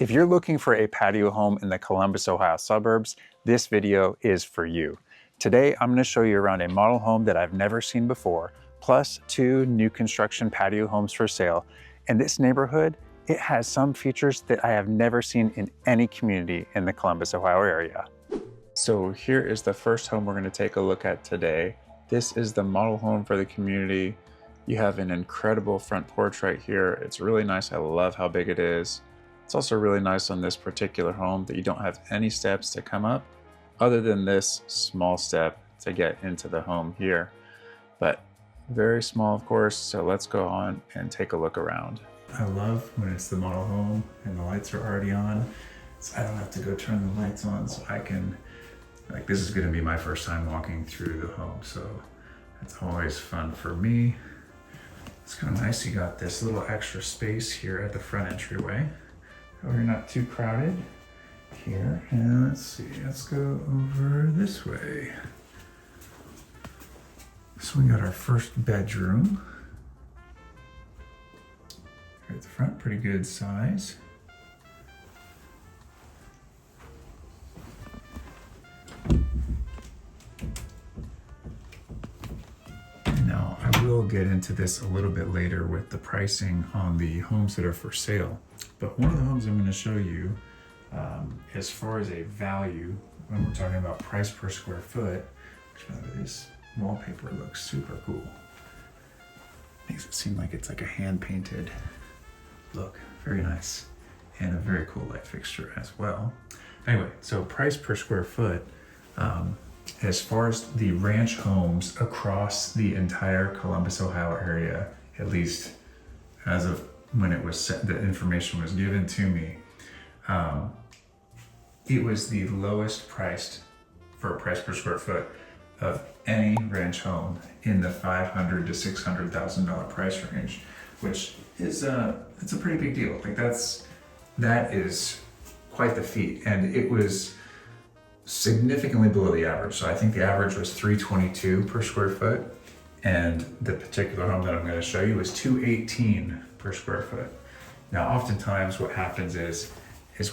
If you're looking for a patio home in the Columbus, Ohio suburbs, this video is for you. Today, I'm going to show you around a model home that I've never seen before, plus 2 new construction patio homes for sale. And this neighborhood, it has some features that I have never seen in any community in the Columbus, Ohio area. So here is the first home we're going to take a look at today. This is the model home for the community. You have an incredible front porch right here. It's really nice. I love how big it is. It's also really nice on this particular home that you don't have any steps to come up other than this small step to get into the home here. But very small, of course, so let's go on and take a look around. I love when it's the model home and the lights are already on, so I don't have to go turn the lights on, so I can, like, this is gonna be my first time walking through the home, so it's always fun for me. It's kind of nice, you got this little extra space here at the front entryway. You're not too crowded here. And let's see, let's go over this way. So we got our first bedroom. Here at the front, pretty good size. Now, I will get into this a little bit later with the pricing on the homes that are for sale. But one of the homes I'm going to show you, as far as a value, when we're talking about price per square foot, which, by the way, this wallpaper looks super cool. Makes it seem like it's like a hand-painted look. Very nice. And a very cool light fixture as well. Anyway, so price per square foot, as far as the ranch homes across the entire Columbus, Ohio area, at least as of when it was set, the information was given to me, it was the lowest priced for a price per square foot of any ranch home in the $500,000 to $600,000 price range, which is it's a pretty big deal. Like that is quite the feat, and it was significantly below the average. So I think the average was $322 per square foot, and the particular home that I'm going to show you is $218 per square foot. Now, oftentimes what happens is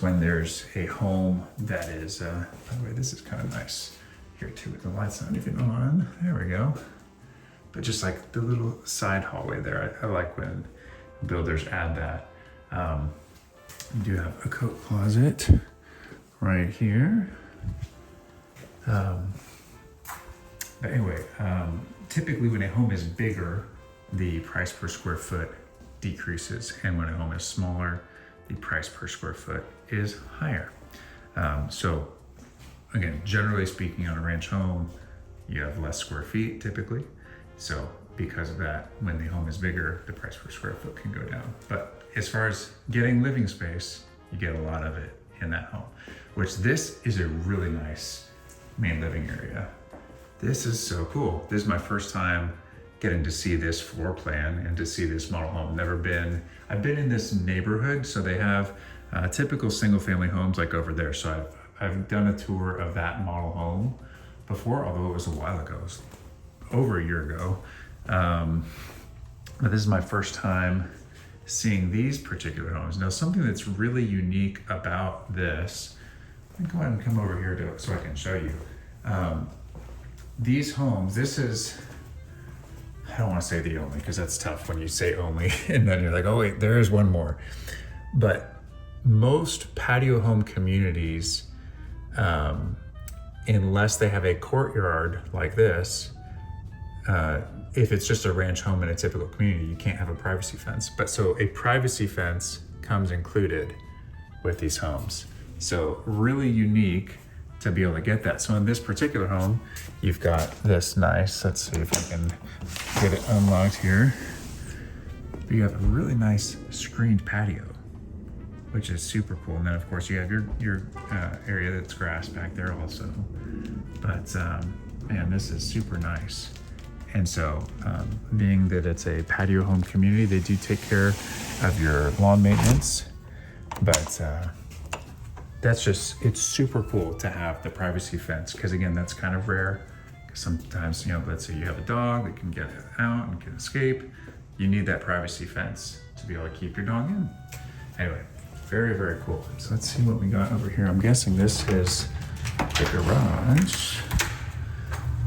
when there's a home that is, by the way, this is kind of nice here too, with the lights not even on. There we go. But just like the little side hallway there, I like when builders add that. We do have a coat closet right here. But anyway, typically when a home is bigger, the price per square foot decreases, and when a home is smaller, the price per square foot is higher. So again, generally speaking, on a ranch home, you have less square feet typically. So because of that, when the home is bigger, the price per square foot can go down. But as far as getting living space, you get a lot of it in that home, which this is a really nice main living area. This is so cool. This is my first time getting to see this floor plan and to see this model home. I've been in this neighborhood, so they have typical single family homes like over there. So I've done a tour of that model home before, although it was a while ago, it was over a year ago. But this is my first time seeing these particular homes. Now, something that's really unique about this, let me go ahead and come over here so I can show you. These homes, this is, I don't want to say the only, because that's tough when you say only and then you're like, oh wait, there is one more. But most patio home communities, unless they have a courtyard like this, if it's just a ranch home in a typical community, you can't have a privacy fence. But so a privacy fence comes included with these homes. So really unique to be able to get that. So in this particular home, you've got this nice, let's see if I can get it unlocked here. But you have a really nice screened patio, which is super cool. And then of course you have your area that's grass back there also. But man, this is super nice. And so being that it's a patio home community, they do take care of your lawn maintenance, but that's just, it's super cool to have the privacy fence, because again, that's kind of rare. Sometimes, you know, let's say you have a dog that can get out and can escape. You need that privacy fence to be able to keep your dog in. Anyway, Very, very cool. So let's see what we got over here. I'm guessing this is the garage.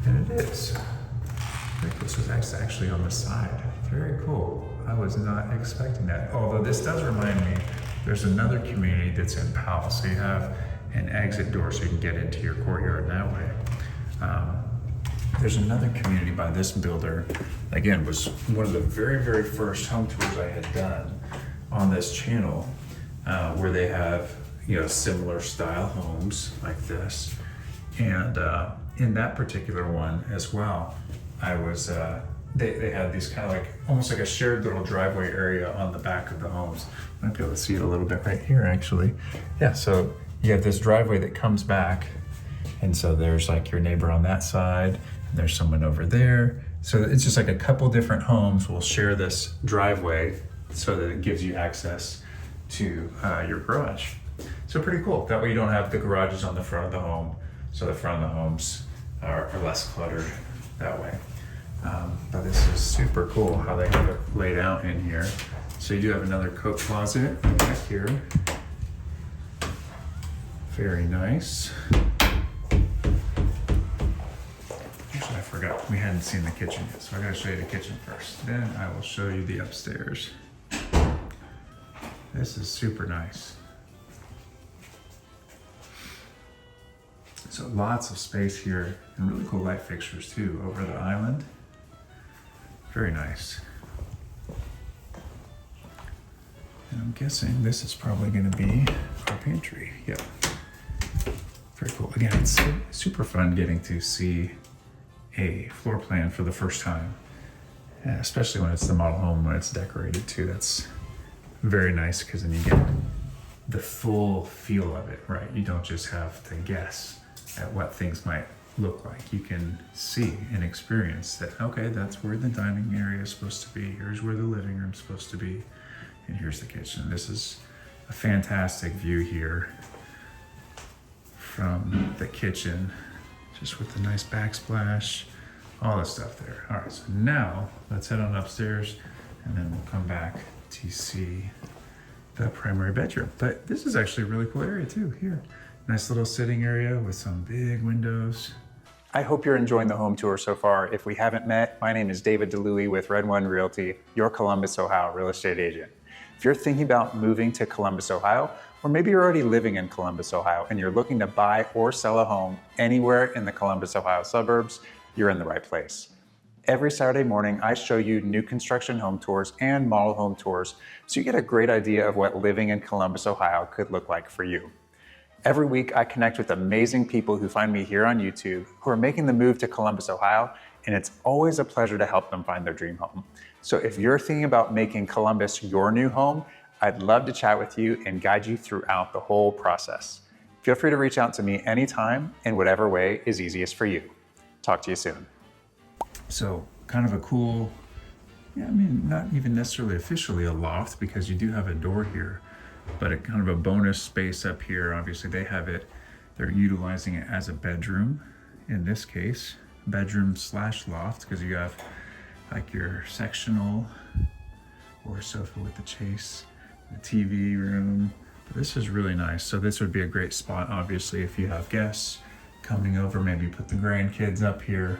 And it is. I think this was actually on the side. Very cool. I was not expecting that. Although this does remind me, there's another community that's in Powell. So you have an exit door so you can get into your courtyard that way. There's another community by this builder. Again, was one of the very, very first home tours I had done on this channel, where they have, you know, similar style homes like this. And in that particular one as well, I was, they had these kind of like, almost like a shared little driveway area on the back of the homes. I might be able to see it a little bit right here, actually. Yeah, so you have this driveway that comes back, and so there's like your neighbor on that side, and there's someone over there. So it's just like a couple different homes will share this driveway so that it gives you access to your garage. So pretty cool. That way you don't have the garages on the front of the home, so the front of the homes are less cluttered that way. But this is super cool how they have it laid out in here. So you do have another coat closet back here. Very nice. Actually, I forgot, we hadn't seen the kitchen yet, so I gotta show you the kitchen first. Then I will show you the upstairs. This is super nice. So lots of space here, and really cool light fixtures too over the island. Very nice. And I'm guessing this is probably gonna be our pantry. Yep. Very cool. Again, it's super fun getting to see a floor plan for the first time, especially when it's the model home, when it's decorated too. That's very nice, because then you get the full feel of it, right? You don't just have to guess at what things might look like. You can see and experience that, okay, that's where the dining area is supposed to be. Here's where the living room is supposed to be. And here's the kitchen. This is a fantastic view here from the kitchen, just with the nice backsplash, all the stuff there. All right, so now let's head on upstairs, and then we'll come back to see the primary bedroom. But this is actually a really cool area too, here. Nice little sitting area with some big windows. I hope you're enjoying the home tour so far. If we haven't met, my name is David DeLuey with Red One Realty, your Columbus, Ohio real estate agent. If you're thinking about moving to Columbus, Ohio, or maybe you're already living in Columbus, Ohio, and you're looking to buy or sell a home anywhere in the Columbus, Ohio suburbs, you're in the right place. Every Saturday morning, I show you new construction home tours and model home tours, so you get a great idea of what living in Columbus, Ohio could look like for you. Every week, I connect with amazing people who find me here on YouTube who are making the move to Columbus, Ohio, and it's always a pleasure to help them find their dream home. So if you're thinking about making Columbus your new home, I'd love to chat with you and guide you throughout the whole process. Feel free to reach out to me anytime in whatever way is easiest for you. Talk to you soon. So kind of a cool, yeah, I mean, not even necessarily officially a loft, because you do have a door here, but a kind of a bonus space up here. Obviously they have it, they're utilizing it as a bedroom in this case, bedroom slash loft, because you have like your sectional or sofa with the chase, the TV room. But this is really nice. So this would be a great spot, obviously, if you have guests coming over, maybe put the grandkids up here.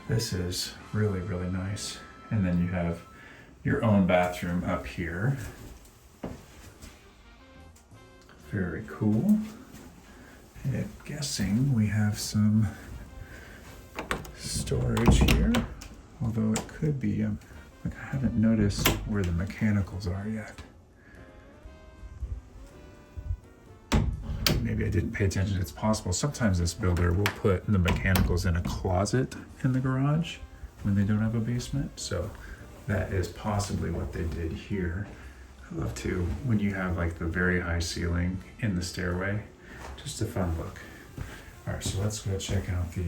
This is really, really nice. And then you have your own bathroom up here. Very cool. And I'm guessing we have some storage here, although it could be, like, I haven't noticed where the mechanicals are yet. Maybe I didn't pay attention. It's possible. Sometimes this builder will put the mechanicals in a closet in the garage when they don't have a basement. So that is possibly what they did here. I love to, when you have like the very high ceiling in the stairway, just a fun look. All right, so let's go check out the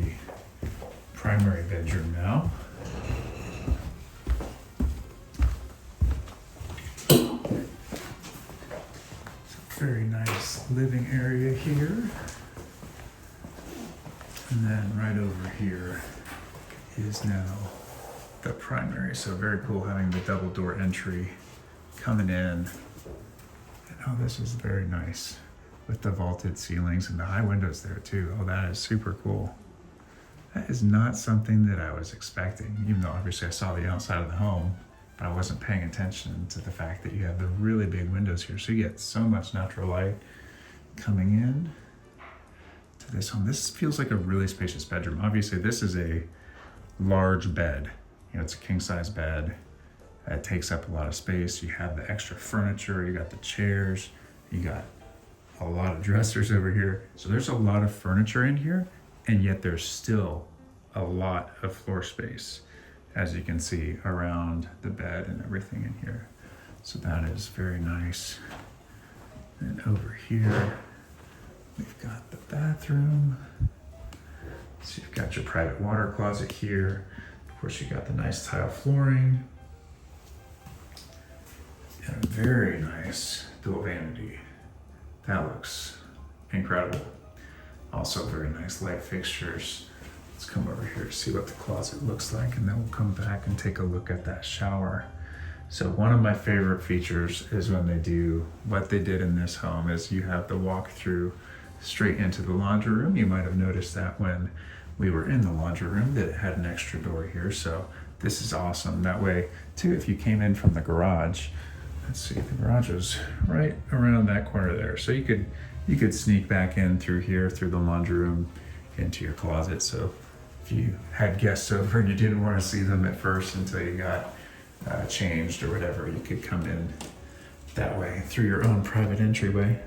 primary bedroom now. Very nice living area here. And then right over here is now the primary. So very cool having the double door entry coming in and Oh, this is very nice with the vaulted ceilings and the high windows there too. Oh, that is super cool. That is not something that I was expecting, even though obviously I saw the outside of the home, but I wasn't paying attention to the fact that you have the really big windows here. So you get so much natural light coming in to this home. This feels like a really spacious bedroom. Obviously this is a large bed. You know, it's a king size bed. It takes up a lot of space. You have the extra furniture, you got the chairs, you got a lot of dressers over here. So there's a lot of furniture in here, and yet there's still a lot of floor space, as you can see around the bed and everything in here. So that is very nice. And over here, we've got the bathroom. So you've got your private water closet here. Of course, you got the nice tile flooring. And a very nice dual vanity. That looks incredible. Also very nice light fixtures. Let's come over here to see what the closet looks like, and then we'll come back and take a look at that shower. So one of my favorite features is when they do what they did in this home is you have the walk through straight into the laundry room. You might have noticed that when we were in the laundry room that it had an extra door here. So this is awesome. That way too, if you came in from the garage, let's see, the garage is right around that corner there. So you could sneak back in through here, through the laundry room, into your closet. So if you had guests over and you didn't want to see them at first until you got changed or whatever, you could come in that way through your own private entryway.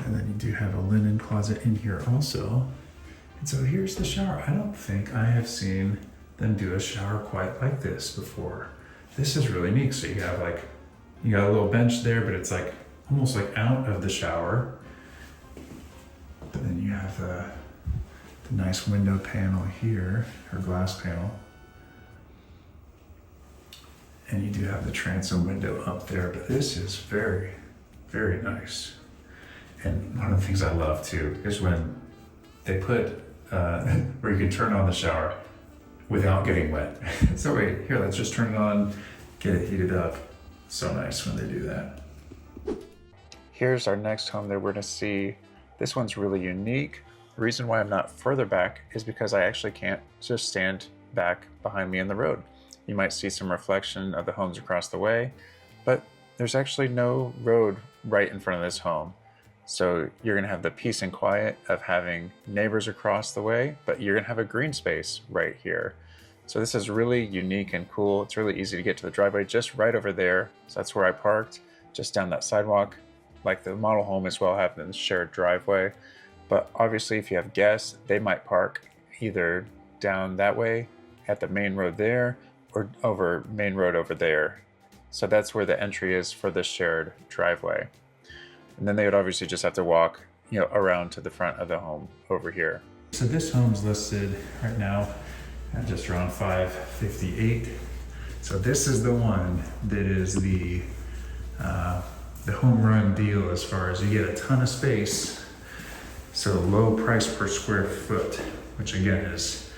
And then you do have a linen closet in here also. And so here's the shower. I don't think I have seen them do a shower quite like this before. This is really neat. So you got a little bench there, but it's like almost like out of the shower. But then you have the nice window panel here, or glass panel. And you do have the transom window up there, but this is very, very nice. And one of the things I love too is when they put, where you can turn on the shower without getting wet. So wait, here, let's just turn it on, get it heated up. So nice when they do that. Here's our next home that we're gonna see. This one's really unique. The reason why I'm not further back is because I actually can't just stand back behind me in the road. You might see some reflection of the homes across the way, but there's actually no road right in front of this home. So you're gonna have the peace and quiet of having neighbors across the way, but you're gonna have a green space right here. So this is really unique and cool. It's really easy to get to the driveway just right over there. So that's where I parked, just down that sidewalk. Like the model home as well have the shared driveway. But obviously if you have guests, they might park either down that way at the main road there or over main road over there. So that's where the entry is for the shared driveway. And then they would obviously just have to walk, around to the front of the home over here. So this home's listed right now at just around $558,000. So this is the one that is the home run deal as far as you get a ton of space. So low price per square foot, which again is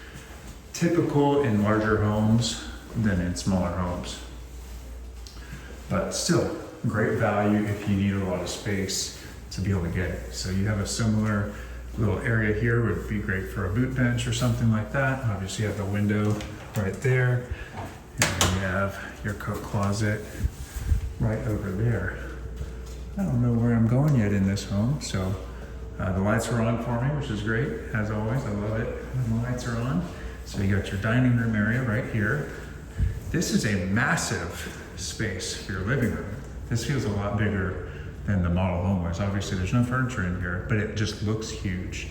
typical in larger homes than in smaller homes. But still, great value if you need a lot of space to be able to get it. So you have a similar little area here, would be great for a boot bench or something like that. Obviously you have the window right there, and then you have your coat closet right over there. I don't know where I'm going yet in this home, so the lights are on for me, which is great, as always. I love it when the lights are on. So you got your dining room area right here. This is a massive space for your living room. This feels a lot bigger than the model home was. Obviously there's no furniture in here, but it just looks huge.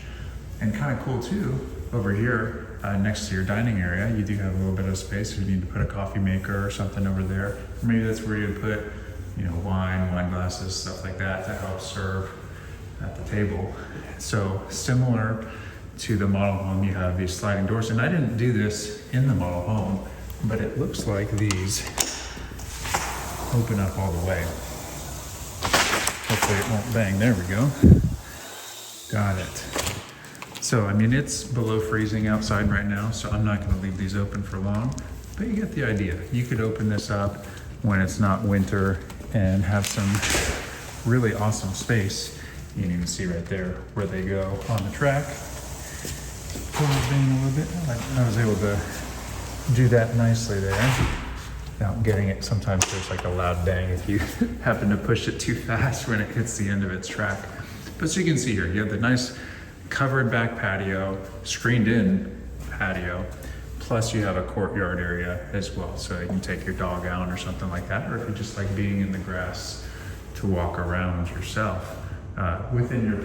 And kind of cool too, over here next to your dining area, you do have a little bit of space if you need to put a coffee maker or something over there. Or maybe that's where you'd put, wine glasses, stuff like that to help serve at the table. So similar to the model home, you have these sliding doors. And I didn't do this in the model home, but it looks like these open up all the way. Hopefully it won't bang. There we go. Got it. So, it's below freezing outside right now, so I'm not gonna leave these open for long, but you get the idea. You could open this up when it's not winter and have some really awesome space. You can even see right there where they go on the track. Pull the vane a little bit. I was able to do that nicely there without getting it. Sometimes there's like a loud bang if you happen to push it too fast when it hits the end of its track. But so you can see here, you have the nice covered back patio, screened in patio, plus you have a courtyard area as well. So you can take your dog out or something like that, or if you just like being in the grass to walk around yourself within your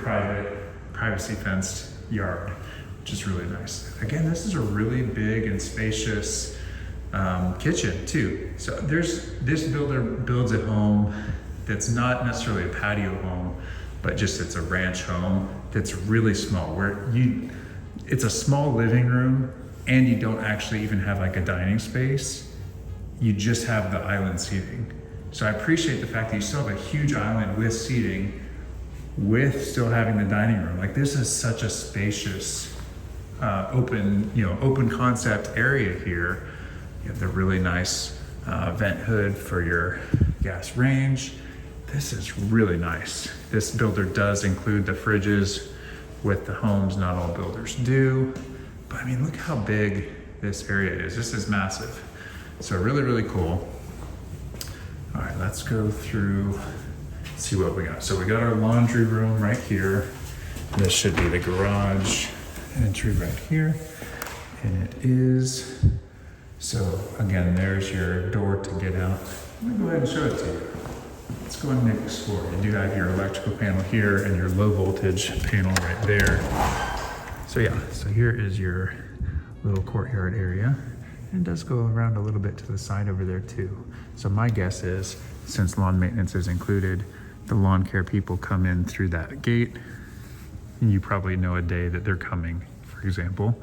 privacy fenced yard, which is really nice. Again, this is a really big and spacious kitchen too. So this builder builds a home that's not necessarily a patio home, but just it's a ranch home that's really small, where it's a small living room and you don't actually even have like a dining space. You just have the island seating. So I appreciate the fact that you still have a huge island with seating, with still having the dining room. Like this is such a spacious, open concept area here. You have the really nice vent hood for your gas range. This is really nice. This builder does include the fridges with the homes. Not all builders do, but I mean, look how big this area is. This is massive. So really, really cool. All right, let's go through, see what we got. So we got our laundry room right here. This should be the garage entry right here. And it is, so again, there's your door to get out. Let me go ahead and show it to you. Let's go ahead and explore. You do have your electrical panel here and your low voltage panel right there. So yeah, so here is your little courtyard area. It does go around a little bit to the side over there too. So my guess is, since lawn maintenance is included, the lawn care people come in through that gate, and you probably know a day that they're coming, for example.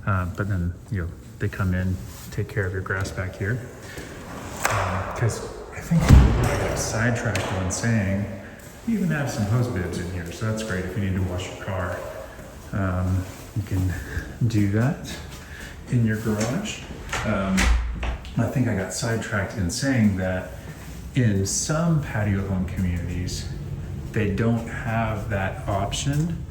But then, they come in, take care of your grass back here. Because I think I got sidetracked on saying, you even have some hose bibs in here, so that's great if you need to wash your car. You can do that in your garage. I think I got sidetracked in saying that in some patio home communities, they don't have that option.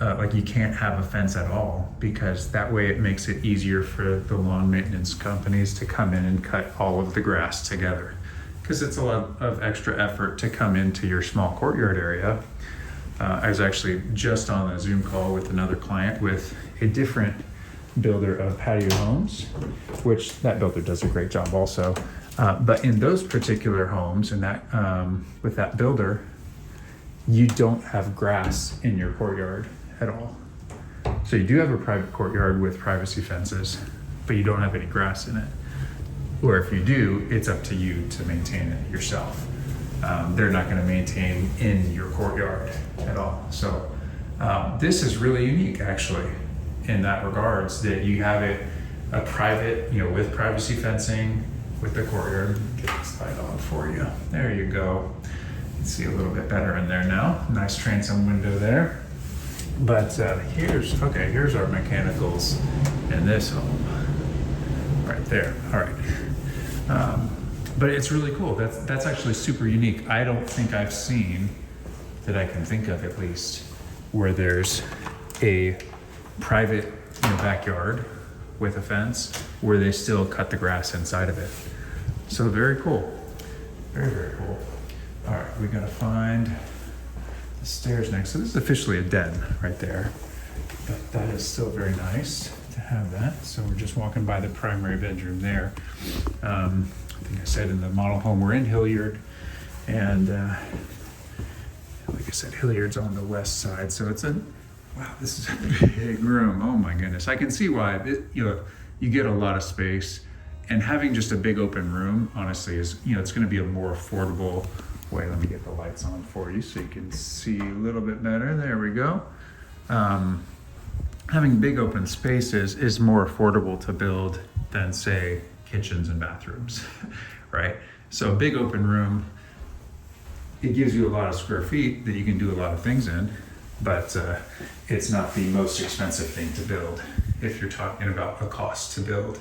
Like you can't have a fence at all, because that way it makes it easier for the lawn maintenance companies to come in and cut all of the grass together. Because it's a lot of extra effort to come into your small courtyard area. I was actually just on a Zoom call with another client with a different builder of patio homes, which that builder does a great job also. But in those particular homes and that with that builder, you don't have grass in your courtyard at all. So you do have a private courtyard with privacy fences, but you don't have any grass in it. Or if you do, it's up to you to maintain it yourself. They're not going to maintain in your courtyard at all. So this is really unique, actually, in that regards, that you have it a private, with privacy fencing with the courtyard. Get this light on for you. There you go. You can see a little bit better in there now. Nice transom window there. But here's our mechanicals in this home. Right there. All right. But it's really cool. That's actually super unique. I don't think I've seen, that I can think of at least, where there's a private backyard with a fence where they still cut the grass inside of it. So very cool. Very, very cool. All right, we gotta find the stairs next. So this is officially a den right there, but that is still very nice to have that. So we're just walking by the primary bedroom there. I think I said in the model home we're in Hilliard, and like I said, Hilliard's on the west side. So it's wow, this is a big room. Oh my goodness. I can see why you get a lot of space, and having just a big open room, honestly, is, it's going to be a more affordable way. Let me get the lights on for you so you can see a little bit better. There we go. Having big open spaces is more affordable to build than, say, kitchens and bathrooms, right? So a big open room, it gives you a lot of square feet that you can do a lot of things in, but it's not the most expensive thing to build if you're talking about a cost to build.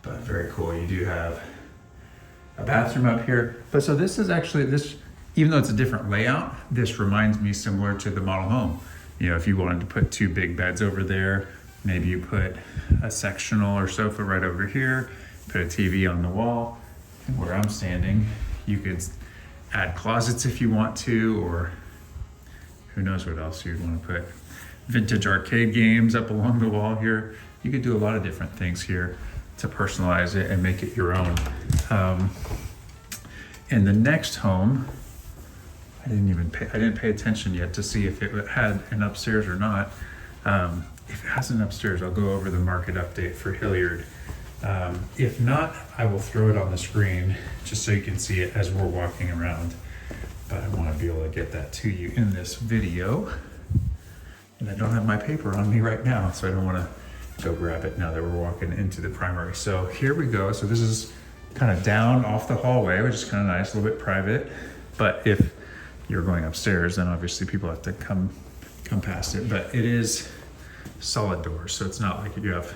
But very cool. You do have a bathroom up here. But so this is actually, even though it's a different layout, this reminds me similar to the model home. You know, if you wanted to put 2 big beds over there, maybe you put a sectional or sofa right over here, put a TV on the wall. And where I'm standing, you could add closets if you want to, or who knows what else you'd want to put. Vintage arcade games up along the wall here. You could do a lot of different things here to personalize it and make it your own. In the next home, I didn't pay attention yet to see if it had an upstairs or not. If it has an upstairs, I'll go over the market update for Hilliard. If not, I will throw it on the screen just so you can see it as we're walking around. But I want to be able to get that to you in this video. And I don't have my paper on me right now, so I don't want to go grab it now that we're walking into the primary. So here we go. So this is kind of down off the hallway, which is kind of nice, a little bit private. But if you're going upstairs, then obviously people have to come past it. But it is solid doors, so it's not like you have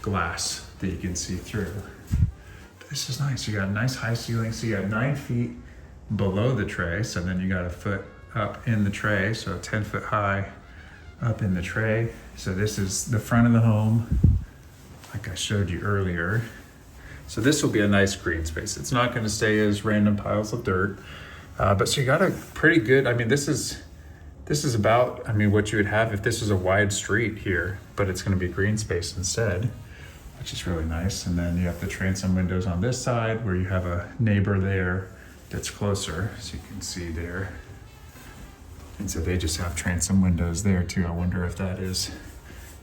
glass that you can see through. But this is nice. You got a nice high ceiling, so you got 9 feet below the tray, so then you got a foot up in the tray, so 10 foot high up in the tray. So this is the front of the home, like I showed you earlier. So this will be a nice green space. It's not going to stay as random piles of dirt, but so you got a pretty good, I mean, this is about, I mean, what you would have if this was a wide street here, but it's going to be green space instead, which is really nice. And then you have the transom windows on this side where you have a neighbor there that's closer, so you can see there. And so they just have transom windows there too. I wonder if that is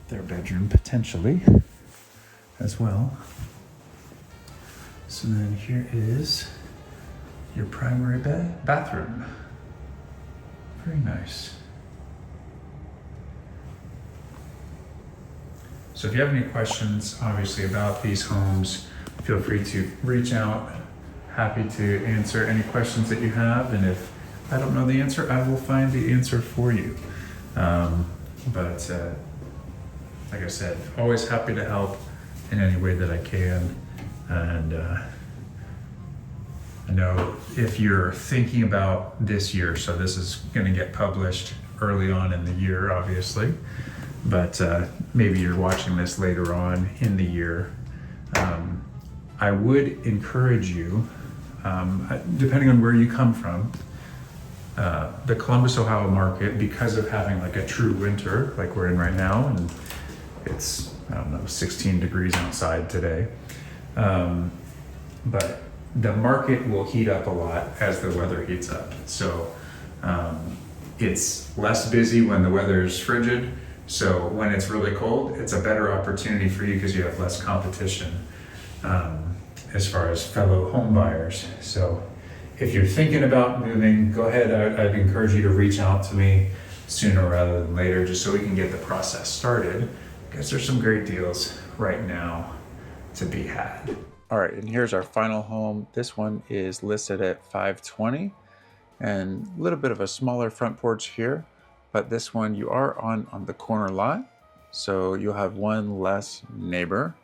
their bedroom potentially as well. So then here is your primary bathroom. Very nice. So if you have any questions, obviously, about these homes, feel free to reach out. Happy to answer any questions that you have. And if I don't know the answer, I will find the answer for you. But like I said, always happy to help in any way that I can. And I know if you're thinking about this year, so this is going to get published early on in the year, obviously, but maybe you're watching this later on in the year. I would encourage you, depending on where you come from, the Columbus, Ohio market, because of having like a true winter like we're in right now, and it's, I don't know, 16 degrees outside today. But the market will heat up a lot as the weather heats up. So it's less busy when the weather is frigid. So when it's really cold, it's a better opportunity for you because you have less competition as far as fellow home buyers. So if you're thinking about moving, go ahead. I'd encourage you to reach out to me sooner rather than later, just so we can get the process started, because there's some great deals right now to be had. All right, and here's our final home. This one is listed at $520, and a little bit of a smaller front porch here, but this one you are on the corner lot, so you'll have one less neighbor.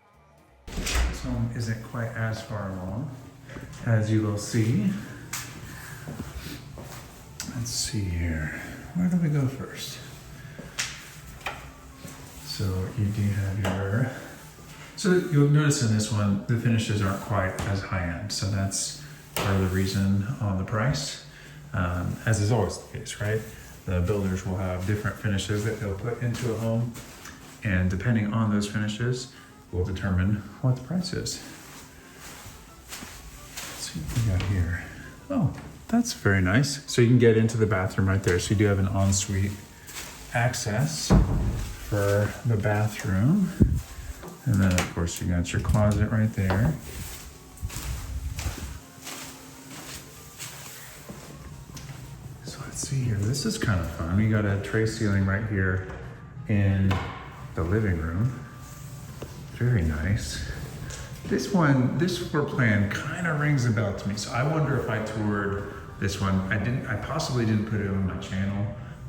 This home isn't quite as far along, as you will see. Let's see here. Where do we go first? So you do have your... So you'll notice in this one, the finishes aren't quite as high end. So that's part of the reason on the price, as is always the case, right? The builders will have different finishes that they'll put into a home, and depending on those finishes, will determine what the price is. Let's see what we got here. Oh, that's very nice. So you can get into the bathroom right there. So you do have an ensuite access for the bathroom. And then of course you got your closet right there. So let's see here, this is kind of fun. We got a tray ceiling right here in the living room. Very nice. This floor plan kind of rings a bell to me. So I wonder if I toured this one. I possibly didn't put it on my channel,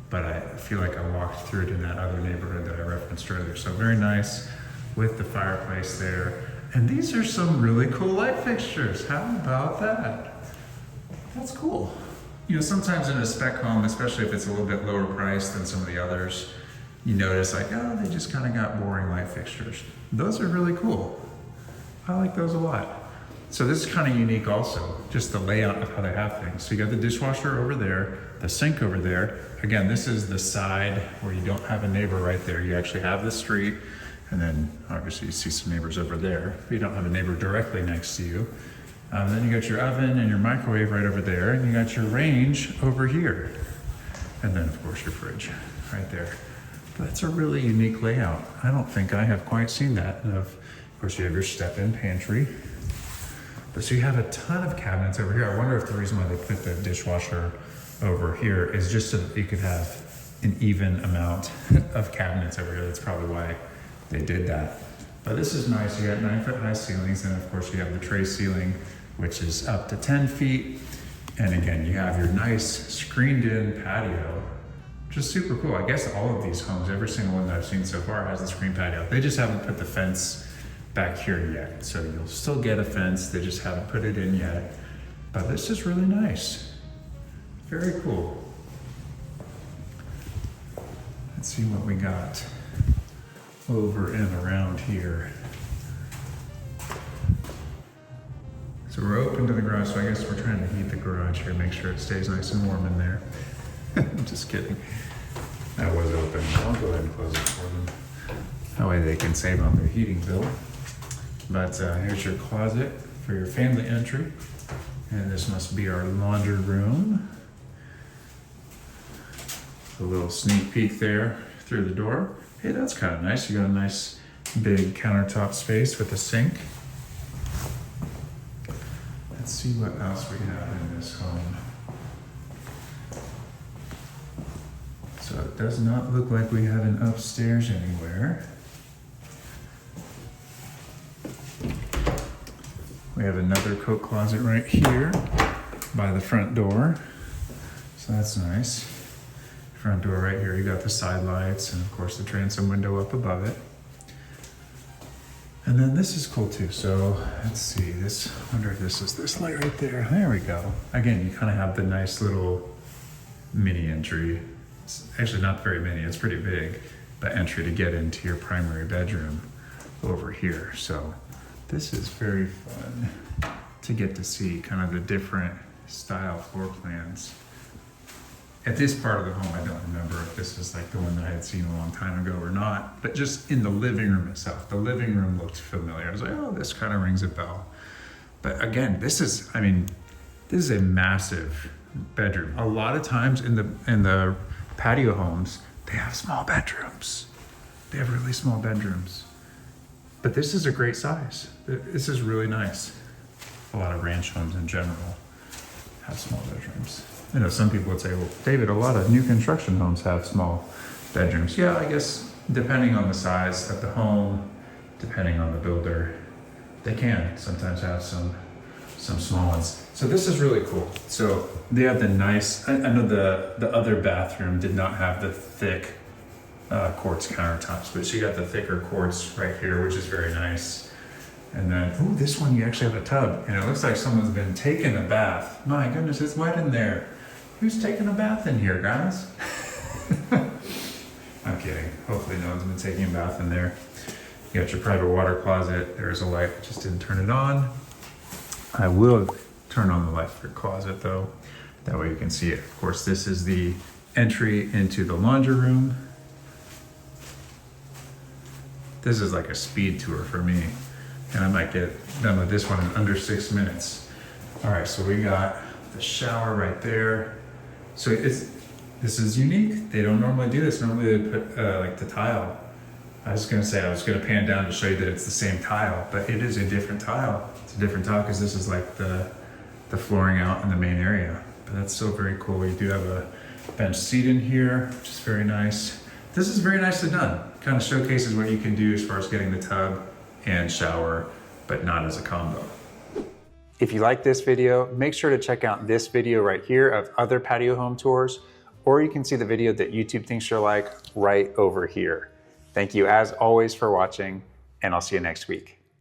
but I feel like I walked through it in that other neighborhood that I referenced earlier. So very nice with the fireplace there. And these are some really cool light fixtures. How about that? That's cool. You know, sometimes in a spec home, especially if it's a little bit lower priced than some of the others, you notice like, oh, they just kind of got boring light fixtures. Those are really cool. I like those a lot. So this is kind of unique also, just the layout of how they have things. So you got the dishwasher over there, the sink over there. Again, this is the side where you don't have a neighbor right there. You actually have the street, and then obviously you see some neighbors over there. You don't have a neighbor directly next to you. Then you got your oven and your microwave right over there, and you got your range over here. And then of course your fridge right there. That's a really unique layout. I don't think I have quite seen that. Of course you have your step-in pantry. But so you have a ton of cabinets over here. I wonder if the reason why they put the dishwasher over here is just so that you could have an even amount of cabinets over here. That's probably why they did that. But this is nice. You got 9-foot high ceilings, and of course you have the tray ceiling, which is up to 10 feet. And again, you have your nice screened in patio, which is super cool. I guess all of these homes, every single one that I've seen so far has the screen patio. They just haven't put the fence back here yet. So you'll still get a fence, they just haven't put it in yet. But this is really nice. Very cool. Let's see what we got over and around here. So we're open to the garage, so I guess we're trying to heat the garage here, make sure it stays nice and warm in there. I'm just kidding. That was open. I'll go ahead and close it for them. That way they can save on their heating bill. But here's your closet for your family entry. And this must be our laundry room. A little sneak peek there through the door. Hey, that's kind of nice. You got a nice big countertop space with a sink. Let's see what else we have in this home. So it does not look like we have an upstairs anywhere. We have another coat closet right here by the front door. So that's nice. Front door right here, you got the side lights and of course the transom window up above it. And then this is cool too. So let's see, this, I wonder if this is this light right there. There we go. Again, you kind of have the nice little mini entry. It's actually not very mini, it's pretty big, but entry to get into your primary bedroom over here. So this is very fun to get to see kind of the different style floor plans. At this part of the home, I don't remember if this is like the one that I had seen a long time ago or not, but just in the living room itself, the living room looked familiar. I was like, oh, this kind of rings a bell. But again, this is, I mean, this is a massive bedroom. A lot of times in the patio homes, they have small bedrooms. They have really small bedrooms. But this is a great size. This is really nice. A lot of ranch homes in general have small bedrooms. I know some people would say, well, David, a lot of new construction homes have small bedrooms. Yeah, I guess depending on the size of the home, depending on the builder, they can sometimes have some small ones. So this is really cool. So they have the nice, I know the other bathroom did not have the thick quartz countertops, but she got the thicker quartz right here, which is very nice. And then, ooh, this one you actually have a tub, and it looks like someone's been taking a bath. My goodness, it's wet in there. Who's taking a bath in here, guys? I'm kidding. Hopefully no one's been taking a bath in there. You got your private water closet. There's a light, I just didn't turn it on. I will turn on the light for your closet though. That way you can see it. Of course, this is the entry into the laundry room. This is like a speed tour for me. And I might get done with this one in under 6 minutes. All right, so we got the shower right there. So this is unique. They don't normally do this. Normally they put like the tile. I was gonna pan down to show you that it's the same tile, but it is a different tile. It's a different tile because this is like the flooring out in the main area. But that's still very cool. You do have a bench seat in here, which is very nice. This is very nicely done. Kind of showcases what you can do as far as getting the tub and shower, but not as a combo. If you like this video, make sure to check out this video right here of other patio home tours, or you can see the video that YouTube thinks you're like right over here. Thank you as always for watching, and I'll see you next week.